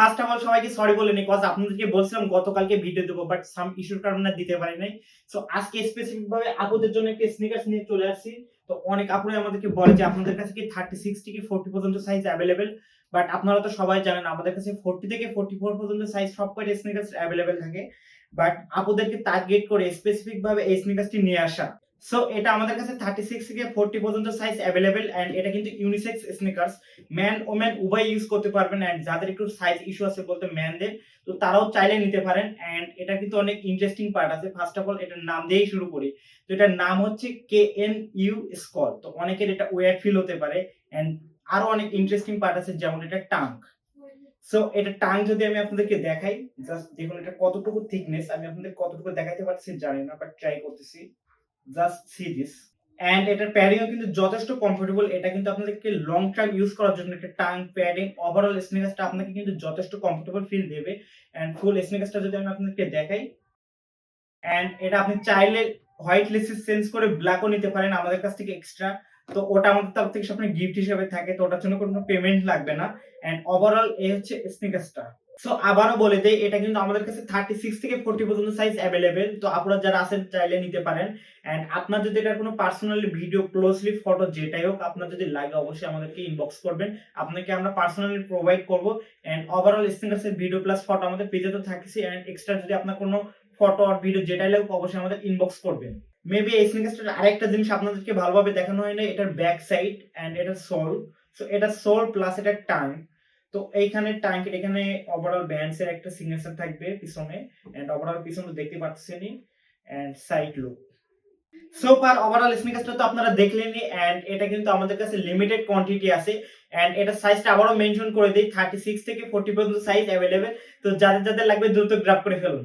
First of all সবাইকে sorry বলে নিই কজ আপনাদেরকে বলছিলাম গতকালকে ভিডিও দেবো বাট সাম ইস্যুর কারণে দিতে পারি নাই। সো আজকে স্পেসিফিক ভাবে আপুদের জন্য একটা স্নিকার্স নিয়ে চলে আসছি। তো অনেক আপুরাই আমাদেরকে বলে যে আপনাদের কাছে কি 36 থেকে 40 পর্যন্ত সাইজ अवेलेबल, বাট আপনারা তো সবাই জানেন আমাদের কাছে 40 থেকে 44 পর্যন্ত সাইজ সব কয়টা স্নিকার্স अवेलेबल থাকে। বাট আপুদেরকে টার্গেট করে স্পেসিফিক ভাবে এই স্নিকার্সটি নিয়ে আসা। সো এটা আমাদের কাছে 36 থেকে 40 পর্যন্ত সাইজ अवेलेबल এন্ড এটা কিন্তু ইউনিসেক্স স্নিকার্স। ম্যান ওমেন উভয় ইউজ করতে পারবেন এন্ড যাদের একটু সাইজ ইস্যু আছে বলতে ম্যানদের, তো তারাও চাইলে নিতে পারেন এন্ড এটা কিন্তু অনেক ইন্টারেস্টিং পার্ট আছে। ফার্স্ট অফ অল এটার নাম দিয়েই শুরু করি। তো এটার নাম হচ্ছে KNU স্কল। তো অনেকের এটা ওয়ার্ড ফিল হতে পারে এন্ড আরো অনেক ইন্টারেস্টিং পার্ট আছে যেমন এটা টাঙ্ক। সো এটা টাং যদি আমি আপনাদেরকে দেখাই, জাস্ট দেখুন এটা কতটুকু থিকনেস, আমি আপনাদের কতটুকু দেখাইতে পারছি জানি না বাট ট্রাই করতেছি। Just see this. এন্ড এটার প্যাডিংও কিন্তু যথেষ্ট কমফোর্টেবল। এটা কিন্তু আপনাদেরকে লং টার্ম ইউজ করার জন্য একটা টাং প্যাডিং ওভারঅল স্নিকার্সটা আপনাকে কিন্তু যথেষ্ট কমফোর্টেবল ফিল দেবে। এন্ড ফুল স্নিকার্সটা যদি আমি আপনাদেরকে দেখাই, এন্ড এটা আপনি চাইলে হোয়াইট লেসেস চেঞ্জ করে ব্ল্যাকও নিতে পারেন আমাদের কাছ থেকে এক্সট্রা। তো ওটা আমাদের তরফ থেকে আপনার গিফট হিসেবে থাকে, তো ওটার জন্য কোনো পেমেন্ট লাগবে না। এন্ড ওভারঅল এই হচ্ছে স্নিকার্সটা। সো আবারও বলে দেই এটা কিন্তু আমাদের কাছে 36 থেকে 40 পর্যন্ত সাইজ अवेलेबल। তো আপনারা যারা আছেন চাইলে নিতে পারেন। এন্ড আপনার যদি এটার কোনো পার্সোনালি ভিডিও ক্লোজলি ফটো যেটাই হোক আপনার যদি লাগে অবশ্যই আমাদেরকে ইনবক্স করবেন। আপনাকে আমরা পার্সোনালি প্রোভাইড করব। এন্ড ওভারঅল স্নিকার্সের ভিডিও প্লাস ফটো আমাদের পেজে তো থাকছে। এন্ড এক্সট্রা যদি আপনার কোনো ফটো আর ভিডিও যেটাই লাগুক অবশ্যই আমাদের ইনবক্স করবেন। মেবি এই স্নিকার্সটার আরেকটা জিনিস আপনাদেরকে ভালোভাবে দেখানো হয় না, এটার ব্যাক সাইড এন্ড এটার সোল। সো এটা সোল প্লাস এটার টাং। তো এইখানে টাং এখানে ওভারঅল ব্যান্ডস এর একটা সিগনেচার থাকবে পিছনে এন্ড ওভারঅল পিছনে দেখতে পাচ্ছেনই and side look. So far overall স্নিকার্সটা তো আপনারা দেখলেনই এন্ড এটা কিন্তু আমাদের কাছে লিমিটেড কোয়ান্টিটি আছে। এন্ড এটা সাইজটা আবারও মেনশন করে দেই 36 থেকে 40 পর্যন্ত সাইজ अवेलेबल। তো যাদের যাদের লাগবে দ্রুত গ্র্যাব করে ফেলুন।